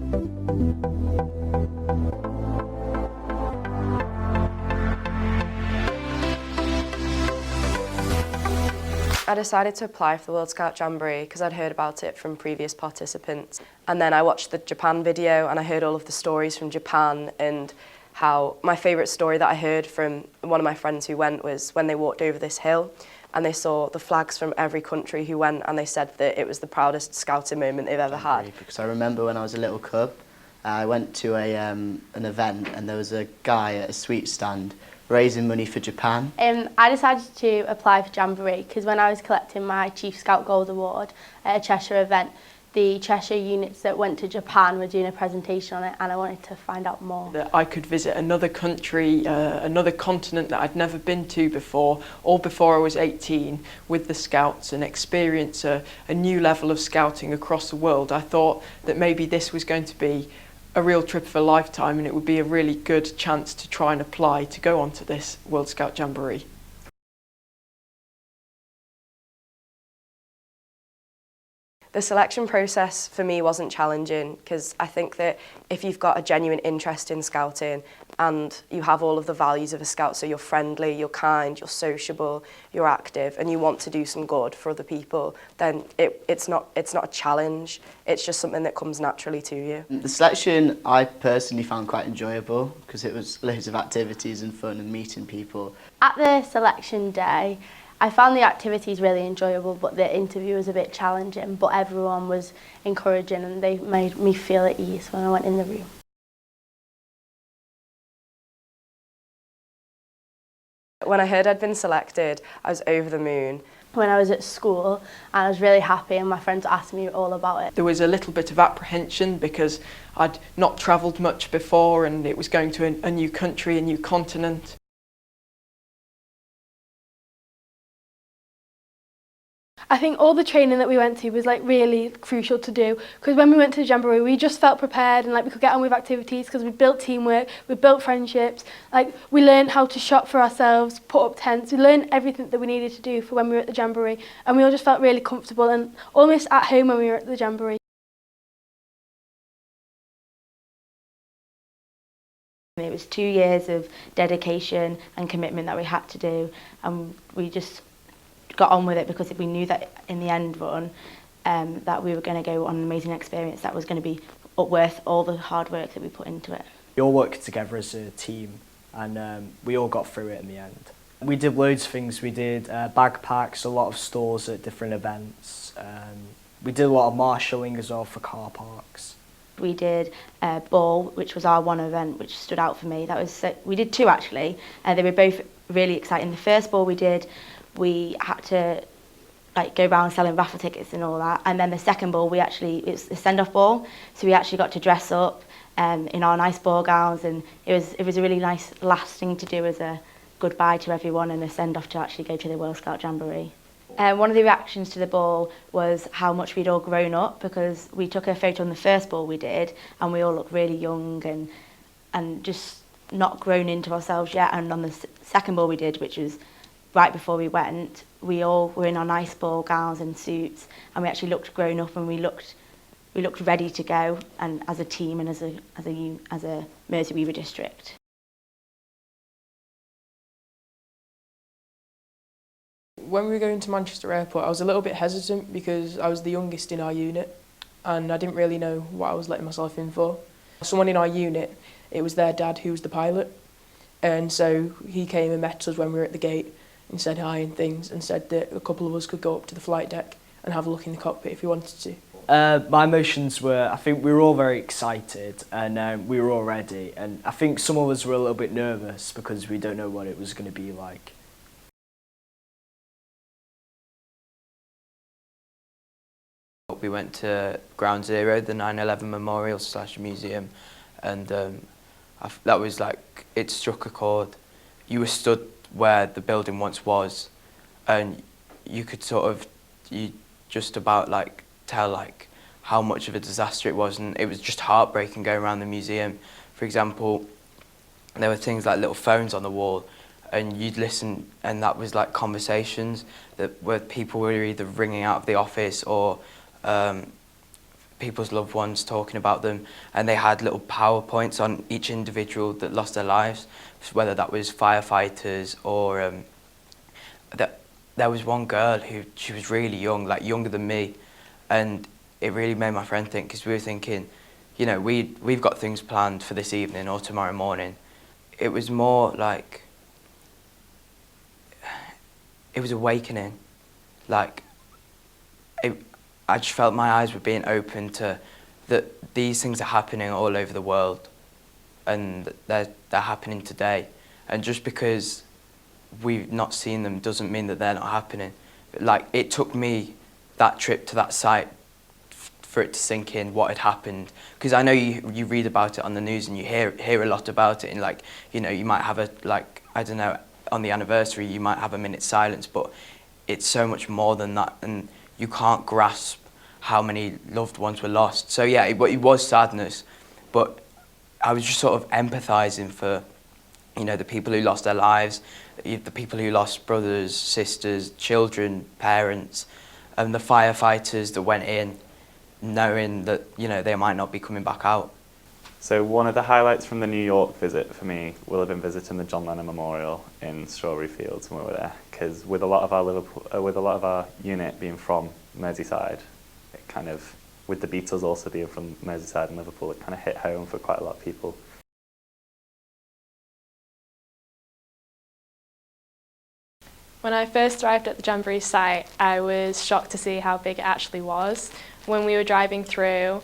I decided to apply for the World Scout Jamboree because I'd heard about it from previous participants. And then I watched the Japan video and I heard all of the stories from Japan, and how my favourite story that I heard from one of my friends who went was when they walked over this hill and they saw the flags from every country who went, and they said that it was the proudest scouting moment they've ever had. Because I remember when I was a little cub, I went to an event and there was a guy at a sweet stand raising money for Japan. I decided to apply for Jamboree because when I was collecting my Chief Scout Gold Award at a Cheshire event, the Cheshire units that went to Japan were doing a presentation on it, and I wanted to find out more. That I could visit another country, another continent that I'd never been to before, or before I was 18, with the Scouts, and experience a new level of scouting across the world. I thought that maybe this was going to be a real trip of a lifetime, and it would be a really good chance to try and apply to go on to this World Scout Jamboree. The selection process for me wasn't challenging because I think that if you've got a genuine interest in scouting and you have all of the values of a scout, so you're friendly, you're kind, you're sociable, you're active, and you want to do some good for other people, then it's not a challenge, it's just something that comes naturally to you. The selection I personally found quite enjoyable because it was loads of activities and fun and meeting people. At the selection day, I found the activities really enjoyable, but the interview was a bit challenging, but everyone was encouraging and they made me feel at ease when I went in the room. When I heard I'd been selected, I was over the moon. When I was at school, I was really happy and my friends asked me all about it. There was a little bit of apprehension because I'd not travelled much before and it was going to a new country, a new continent. I think all the training that we went to was like really crucial to do, because when we went to the Jamboree we just felt prepared and like we could get on with activities because we built teamwork, we built friendships, like we learned how to shop for ourselves, put up tents, we learned everything that we needed to do for when we were at the Jamboree, and we all just felt really comfortable and almost at home when we were at the Jamboree. It was 2 years of dedication and commitment that we had to do, and we just got on with it because we knew that in the end run that we were going to go on an amazing experience that was going to be worth all the hard work that we put into it. We all worked together as a team and we all got through it in the end. We did loads of things. We did bagpacks, a lot of stores at different events. We did a lot of marshalling as well for car parks. We did a ball, which was our one event which stood out for me. We did two actually. They were both really exciting. The first ball we had to like go around selling raffle tickets and all that, and then the second ball it's a send-off ball, so we actually got to dress up in our nice ball gowns, and it was a really nice last thing to do as a goodbye to everyone and a send-off to actually go to the World Scout Jamboree. One of the reactions to the ball was how much we'd all grown up, because we took a photo on the first ball we did and we all looked really young and just not grown into ourselves yet, and on the second ball we did, which was right before we went, we all were in our nice ball gowns and suits, and we actually looked grown up and we looked ready to go, and as a team and as a Mersey Weaver district. When we were going to Manchester Airport, I was a little bit hesitant because I was the youngest in our unit and I didn't really know what I was letting myself in for. Someone in our unit, it was their dad who was the pilot, and so he came and met us when we were at the gate and said hi and things, and said that a couple of us could go up to the flight deck and have a look in the cockpit if we wanted to. My emotions were, I think we were all very excited and we were all ready, and I think some of us were a little bit nervous because we don't know what it was going to be like. We went to Ground Zero, the 9/11 Memorial / Museum, and that was like, it struck a chord. You were stood where the building once was, and you could you just about like tell like how much of a disaster it was, and it was just heartbreaking going around the museum. For example, there were things like little phones on the wall, and you'd listen, and that was like conversations that where people were either ringing out of the office or people's loved ones, talking about them, and they had little PowerPoints on each individual that lost their lives, whether that was firefighters or there was one girl she was really young, like younger than me, and it really made my friend think, because we were thinking, you know, we've got things planned for this evening or tomorrow morning. It was more like, it was awakening. Like, I just felt my eyes were being opened to that these things are happening all over the world, and they're happening today. And just because we've not seen them doesn't mean that they're not happening. Like, it took me that trip to that site for it to sink in what had happened, because I know you read about it on the news and you hear a lot about it, and like, you know, you might have a, like, I don't know, on the anniversary you might have a minute's silence, but it's so much more than that, and you can't grasp how many loved ones were lost. So yeah, it was sadness, but I was just sort of empathising for, you know, the people who lost their lives, the people who lost brothers, sisters, children, parents, and the firefighters that went in knowing that, you know, they might not be coming back out. So one of the highlights from the New York visit for me will have been visiting the John Lennon Memorial in Strawberry Fields when we were there, because with a lot of our unit being from Merseyside, it kind of, with the Beatles also being from Merseyside and Liverpool, it kind of hit home for quite a lot of people. When I first arrived at the Jamboree site, I was shocked to see how big it actually was. When we were driving through,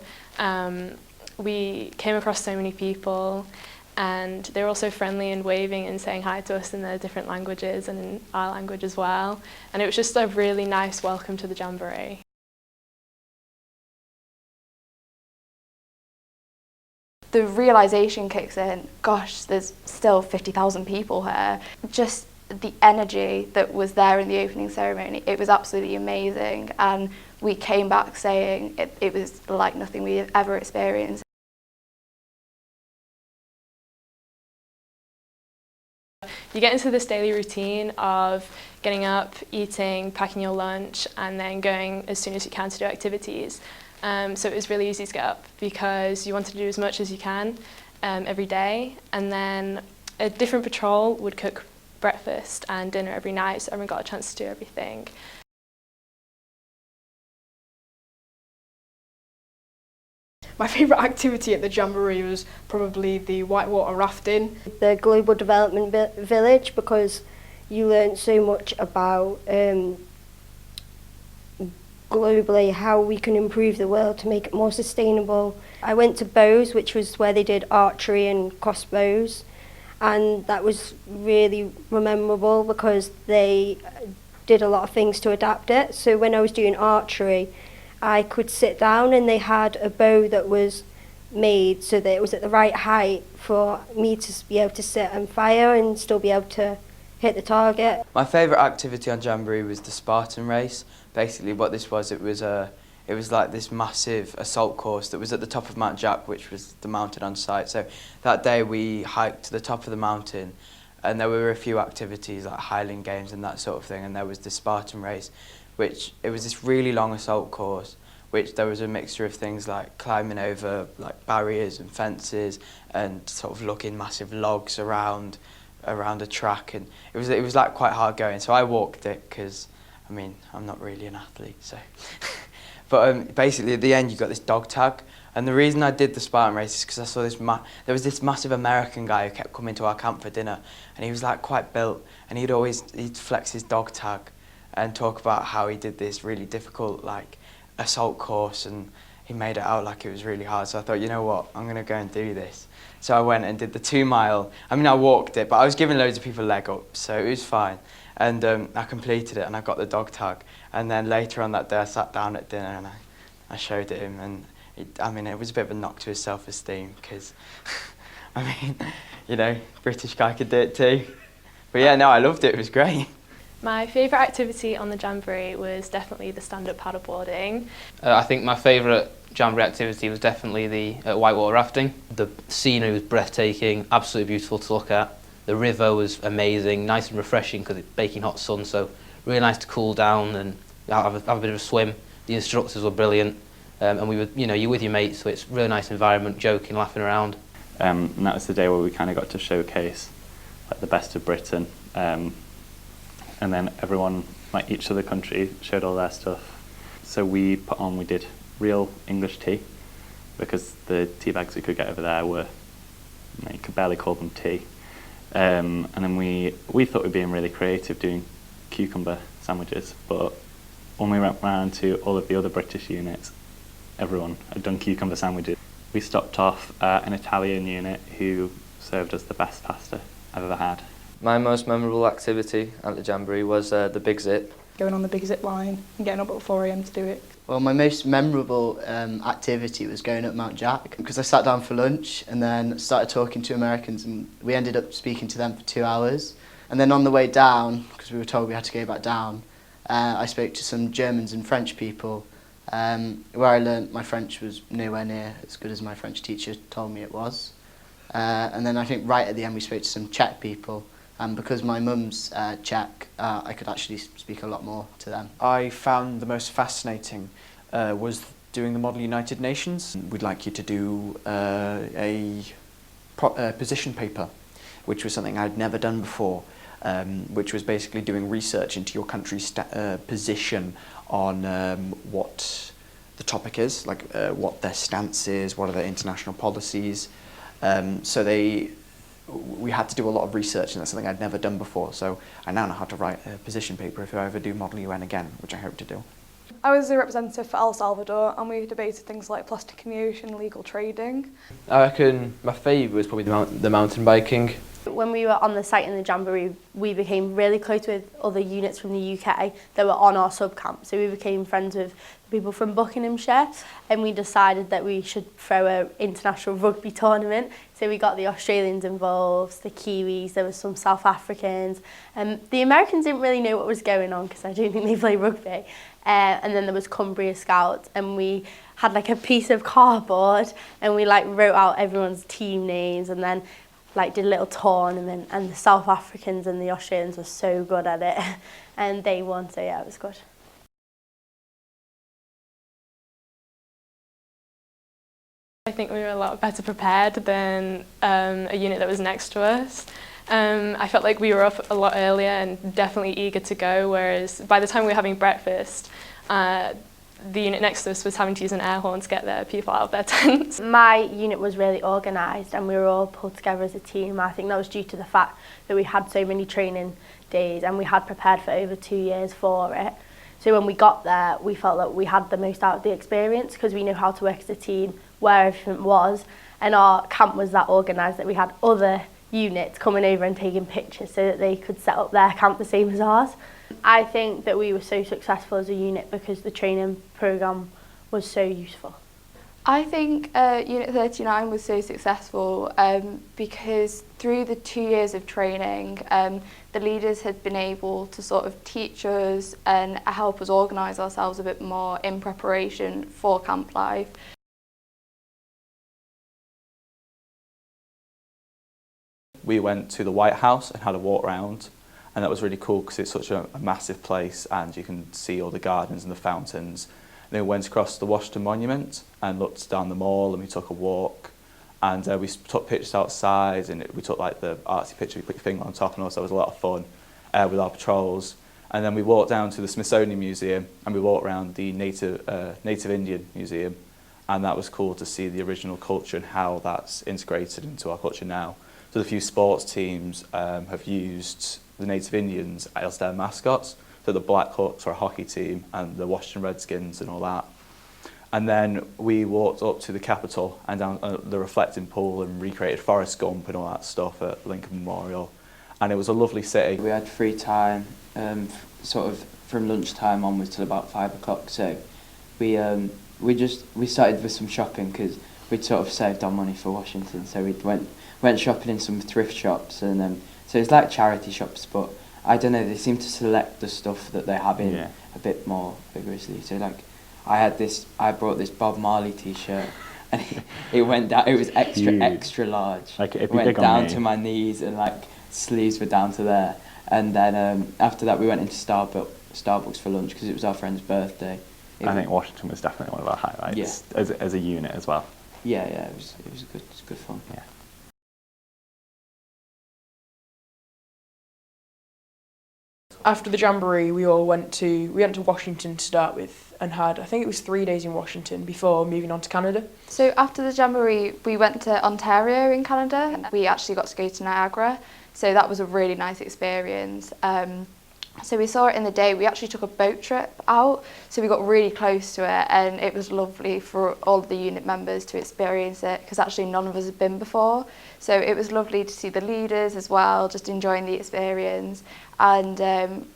we came across so many people, and they were also friendly and waving and saying hi to us in their different languages and in our language as well. And it was just a really nice welcome to the Jamboree. The realisation kicks in, gosh, there's still 50,000 people here. Just the energy that was there in the opening ceremony, it was absolutely amazing, and we came back saying it was like nothing we had ever experienced. You get into this daily routine of getting up, eating, packing your lunch, and then going as soon as you can to do activities. So it was really easy to get up because you wanted to do as much as you can every day, and then a different patrol would cook breakfast and dinner every night, so everyone got a chance to do everything. My favourite activity at the Jamboree was probably the whitewater rafting. The Global Development Village, because you learn so much about globally how we can improve the world to make it more sustainable. I went to Bows, which was where they did archery and crossbows, and that was really memorable because they did a lot of things to adapt it. So when I was doing archery, I could sit down and they had a bow that was made so that it was at the right height for me to be able to sit and fire and still be able to hit the target. My favourite activity on Jamboree was the Spartan race. Basically what this was, it was like this massive assault course that was at the top of Mount Jack, which was the mountain on site. So that day we hiked to the top of the mountain, and there were a few activities like Highland Games and that sort of thing, and there was the Spartan race, which it was this really long assault course, which there was a mixture of things like climbing over like barriers and fences and sort of lugging massive logs around a track, and it was like quite hard going. So I walked it because, I mean, I'm not really an athlete, so. But basically at the end you got this dog tag, and the reason I did the Spartan race is because I saw there was this massive American guy who kept coming to our camp for dinner, and he was like quite built, and he'd flex his dog tag and talk about how he did this really difficult like assault course, and he made it out like it was really hard. So I thought, you know what, I'm going to go and do this. So I went and did the 2 mile. I mean, I walked it, but I was giving loads of people a leg up, so it was fine. And I completed it, and I got the dog tag. And then later on that day, I sat down at dinner and I showed it him, and it was a bit of a knock to his self-esteem because, I mean, you know, British guy could do it too. But yeah, no, I loved it. It was great. My favourite activity on the Jamboree was definitely the stand-up paddleboarding. I think my favourite Jamboree activity was definitely the whitewater rafting. The scenery was breathtaking, absolutely beautiful to look at. The river was amazing, nice and refreshing because it's baking hot sun, so really nice to cool down and have a bit of a swim. The instructors were brilliant, and we were, you know, you're with your mates, so it's a really nice environment, joking, laughing around. And that was the day where we kind of got to showcase like the best of Britain, and then everyone, like each of the country, showed all their stuff. So we did real English tea, because the tea bags we could get over there were, you could barely call them tea. And then we thought we'd being really creative doing cucumber sandwiches, but when we went round to all of the other British units, everyone had done cucumber sandwiches. We stopped off an Italian unit who served us the best pasta I've ever had. My most memorable activity at the Jamboree was the Big Zip. Going on the big zip line and getting up at 4 AM to do it. Well, my most memorable activity was going up Mount Jack, because I sat down for lunch and then started talking to Americans, and we ended up speaking to them for 2 hours. And then on the way down, because we were told we had to go back down, I spoke to some Germans and French people, where I learnt my French was nowhere near as good as my French teacher told me it was. And then I think right at the end we spoke to some Czech people, and because my mum's Czech, I could actually speak a lot more to them. I found the most fascinating was doing the Model United Nations. We'd like you to do a position paper, which was something I'd never done before, which was basically doing research into your country's position on what the topic is, like what their stance is, what are their international policies. We had to do a lot of research, and that's something I'd never done before. So I now know how to write a position paper if I ever do Model UN again, which I hope to do. I was a representative for El Salvador, and we debated things like plastic in the ocean, legal trading. I reckon my favourite was probably the mountain biking. When we were on the site in the Jamboree, we became really close with other units from the UK that were on our sub-camp. So we became friends with people from Buckinghamshire, and we decided that we should throw an international rugby tournament. So we got the Australians involved, the Kiwis, there was some South Africans. The Americans didn't really know what was going on because I don't think they play rugby. And then there was Cumbria Scouts, and we had like a piece of cardboard, and we like wrote out everyone's team names, and then like did a little tournament, and the South Africans and the Australians were so good at it, and they won, so yeah, it was good. I think we were a lot better prepared than a unit that was next to us. I felt like we were up a lot earlier and definitely eager to go, whereas by the time we were having breakfast, the unit next to us was having to use an air horn to get their people out of their tents. My unit was really organised, and we were all pulled together as a team. I think that was due to the fact that we had so many training days and we had prepared for over 2 years for it. So when we got there, we felt that we had the most out of the experience because we knew how to work as a team, where everything was, and our camp was that organised that we had other units coming over and taking pictures so that they could set up their camp the same as ours. I think that we were so successful as a unit because the training programme was so useful. I think Unit 39 was so successful because through the 2 years of training, the leaders had been able to sort of teach us and help us organise ourselves a bit more in preparation for camp life. We went to the White House and had a walk around, and that was really cool because it's such a massive place and you can see all the gardens and the fountains. And then we went across the Washington Monument and looked down the mall, and we took a walk, and we took pictures outside, and we took like the artsy picture, you put your finger on top, and also it was a lot of fun with our patrols. And then we walked down to the Smithsonian Museum and we walked around the Native Indian Museum, and that was cool to see the original culture and how that's integrated into our culture now. So the few sports teams have used the Native Indians as their mascots. So the Blackhawks are a hockey team, and the Washington Redskins and all that. And then we walked up to the Capitol and down the reflecting pool and recreated Forrest Gump and all that stuff at Lincoln Memorial. And it was a lovely city. We had free time, sort of from lunchtime onwards till about 5 o'clock. So we started with some shopping because we'd sort of saved our money for Washington. So we went shopping in some thrift shops, and so it's like charity shops, but I don't know, they seem to select the stuff that they have in a bit more vigorously. So like I brought this Bob Marley t-shirt, and it went down, it was extra large. Like it went down to my knees, and like sleeves were down to there. And then after that we went into Starbucks for lunch because it was our friend's birthday I think Washington was definitely one of our highlights as a unit as well. Yeah, it was good fun. Yeah. After the Jamboree, we went to Washington to start with, and had, I think it was 3 days in Washington before moving on to Canada. So after the Jamboree, we went to Ontario in Canada. We actually got to go to Niagara, so that was a really nice experience. So we saw it in the day. We actually took a boat trip out, so we got really close to it, and it was lovely for all of the unit members to experience it, because actually none of us had been before. So it was lovely to see the leaders as well, just enjoying the experience. And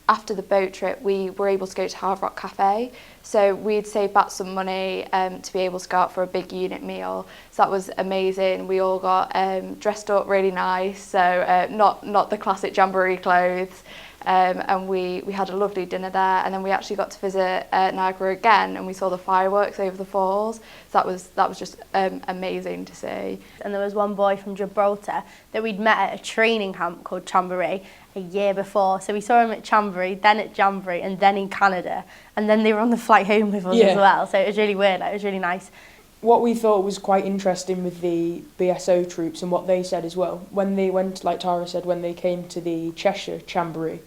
after the boat trip, we were able to go to Hard Rock Cafe. So we'd saved back some money to be able to go out for a big unit meal. So that was amazing. We all got dressed up really nice, so not the classic Jamboree clothes. And we had a lovely dinner there, and then we actually got to visit Niagara again, and we saw the fireworks over the falls. So that was just amazing to see. And there was one boy from Gibraltar that we'd met at a training camp called Jamboree a year before. So we saw him at Jamboree, then at Jamboree, and then in Canada, and then they were on the flight home with us as well. So it was really weird. It was really nice. What we thought was quite interesting with the BSO troops and what they said as well, when they went, like Tara said, when they came to the Cheshire Jamboree,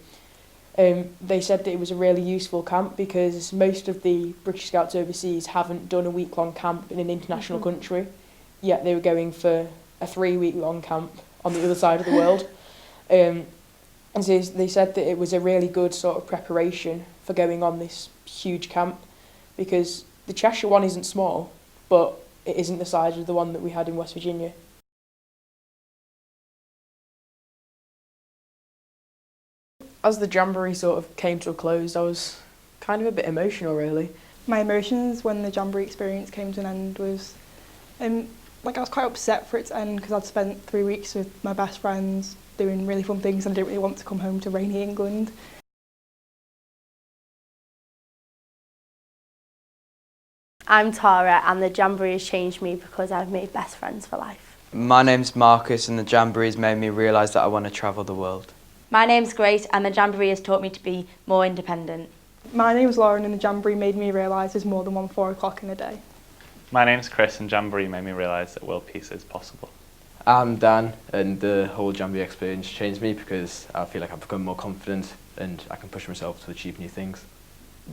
they said that it was a really useful camp because most of the British Scouts overseas haven't done a week-long camp in an international country, yet they were going for a 3-week-long camp on the other side of the world. And so they said that it was a really good sort of preparation for going on this huge camp, because the Cheshire one isn't small, but it isn't the size of the one that we had in West Virginia. As the Jamboree sort of came to a close, I was kind of a bit emotional, really. My emotions when the Jamboree experience came to an end was, like, I was quite upset for its end, because I'd spent 3 weeks with my best friends doing really fun things, and I didn't really want to come home to rainy England. I'm Tara, and the Jamboree has changed me because I've made best friends for life. My name's Marcus, and the Jamboree's made me realise that I want to travel the world. My name's Grace, and the Jamboree has taught me to be more independent. My name's Lauren, and the Jamboree made me realise there's more than one 4 o'clock in a day. My name's Chris, and Jamboree made me realise that world peace is possible. I'm Dan, and the whole Jamboree experience changed me because I feel like I've become more confident and I can push myself to achieve new things.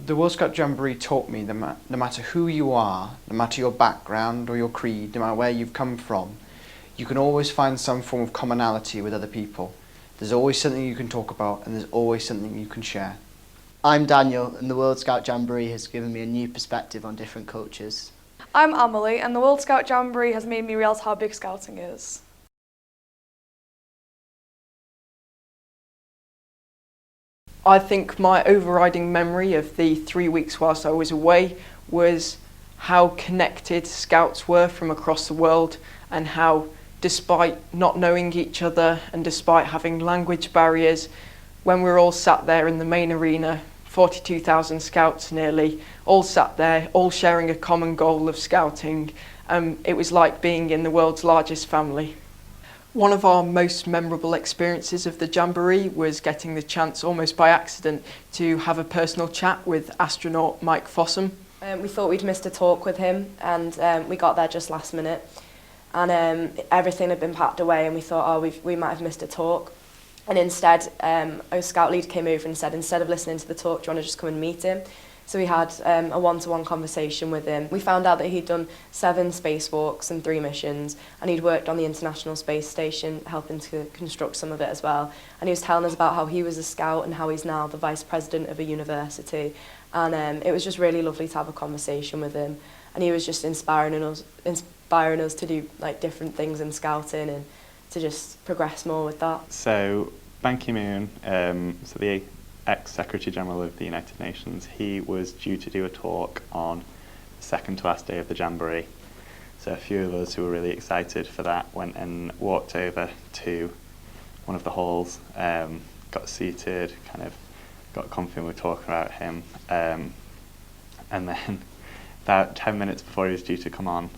The World Scout Jamboree taught me that no matter who you are, no matter your background or your creed, no matter where you've come from, you can always find some form of commonality with other people. There's always something you can talk about, and there's always something you can share. I'm Daniel, and the World Scout Jamboree has given me a new perspective on different cultures. I'm Amelie, and the World Scout Jamboree has made me realise how big scouting is. I think my overriding memory of the 3 weeks whilst I was away was how connected Scouts were from across the world, and how, despite not knowing each other and despite having language barriers, when we were all sat there in the main arena, 42,000 Scouts nearly, all sat there, all sharing a common goal of Scouting, it was like being in the world's largest family. One of our most memorable experiences of the Jamboree was getting the chance, almost by accident, to have a personal chat with astronaut Mike Fossum. We thought we'd missed a talk with him, and we got there just last minute. And everything had been packed away, and we thought, oh, we might have missed a talk. And instead, a scout leader came over and said, instead of listening to the talk, do you want to just come and meet him? So we had a one-to-one conversation with him. We found out that he'd done 7 spacewalks and 3 missions, and he'd worked on the International Space Station, helping to construct some of it as well. And he was telling us about how he was a scout and how he's now the vice president of a university. And it was just really lovely to have a conversation with him. And he was just inspiring us to do like different things in scouting and to just progress more with that. So Ban Ki-moon, so the ex-Secretary General of the United Nations, he was due to do a talk on the second to last day of the Jamboree. So a few of us who were really excited for that went and walked over to one of the halls, got seated, kind of got confident with talking about him, and then about 10 minutes before he was due to come on,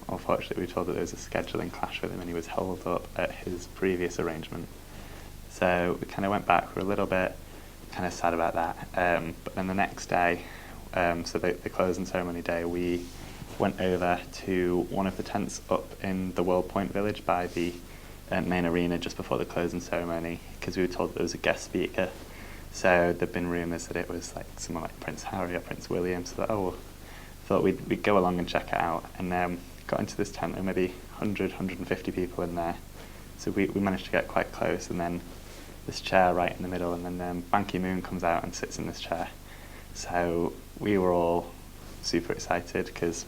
unfortunately we were told that there was a scheduling clash with him and he was held up at his previous arrangement. So we kind of went back for a little bit, kind of sad about that. But then the next day, so the closing ceremony day, we went over to one of the tents up in the World Point village by the main arena just before the closing ceremony, because we were told there was a guest speaker. So there'd been rumours that it was like someone like Prince Harry or Prince William, so thought we'd go along and check it out, and got into this tent. There were maybe 100, 150 people in there, so we managed to get quite close, and then this chair right in the middle, and then Ban Ki-moon comes out and sits in this chair. So we were all super excited, because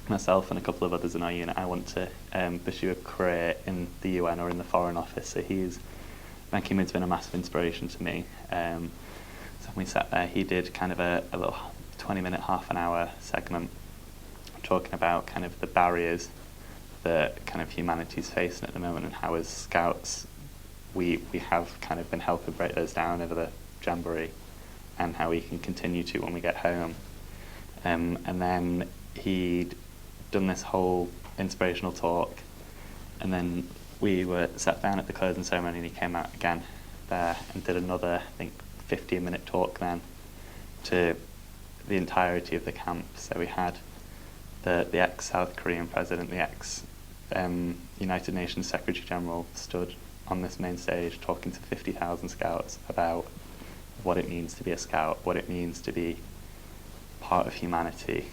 myself and a couple of others in our unit, I want to pursue a career in the UN or in the Foreign Office, so Ban Ki-moon's been a massive inspiration to me. So when we sat there, he did kind of a little 20-minute, half an hour segment talking about kind of the barriers that kind of humanity's facing at the moment, and how as Scouts we have kind of been helping break those down over the Jamboree, and how we can continue to when we get home. And then he'd done this whole inspirational talk, and then we were sat down at the closing ceremony, and he came out again there and did another, I think, 15-minute talk then to the entirety of the camp. So we had the ex-South Korean president, the ex-United Nations Secretary General stood on this main stage talking to 50,000 Scouts about what it means to be a Scout, what it means to be part of humanity,